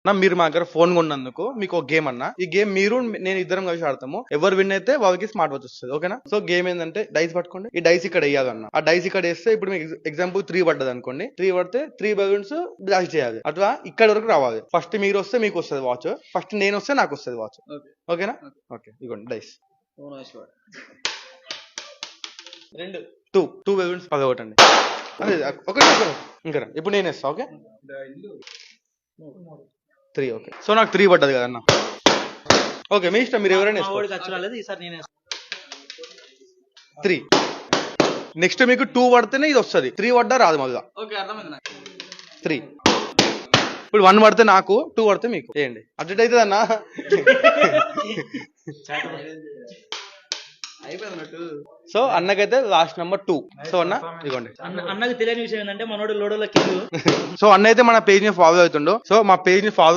నా మీరు మా దగ్గర ఫోన్ కొన్నందుకు మీకు ఒక గేమ్ అన్న. ఈ గేమ్ మీరు నేను ఇద్దరం కలిసి ఆడతాము. ఎవరు విన్ అయితే వాళ్ళకి స్మార్ట్ వాచ్ వస్తుంది. ఓకేనా? సో గేమ్ ఏంటంటే డైస్ పట్టుకోండి. ఈ డైస్ ఇక్కడ వేయాలన్న. ఆ డైస్ ఇక్కడ వేస్తే ఇప్పుడు మీకు ఎగ్జాంపుల్ 3 పడ్డది అనుకోండి. 3 పడితే 3 బెలూన్స్ డాష్ చేయాలి. అట్లా ఇక్కడ వరకు రావాలి. ఫస్ట్ మీరు వస్తే మీకు వస్తుంది వాచ్, ఫస్ట్ నేను వస్తే నాకు వస్తుంది వాచ్. ఓకేనా? ఓకే ఇదిగోండి డైస్. 2 బెలూన్స్ పగలగొట్టండి. అదే ఒకటి ఇంకా ఇప్పుడు నేను వేస్తా. ఓకే 3. ఓకే సో నాకు 3 పడ్డది కదన్న. ఓకే మీ ఇష్టం, మీరు ఎవరైనా 3. నెక్స్ట్ మీకు 2 పడితేనే ఇది వస్తుంది. 3 పడ్డా రాదు మళ్ళా. 3. ఇప్పుడు 1 పడితే నాకు, 2 పడితే మీకు చేయండి. అటు అవుతుంది అన్న. సో అన్నకైతే లాస్ట్ నెంబర్ 2. సో అన్న ఇదిగోండి. అన్నకి తెలియని విషయం ఏంటంటే మనోడు లోడోలో కింగ్. సో అన్న అయితే మన పేజ్ ని ఫాలో అవుతుండో. సో మా పేజ్ ని ఫాలో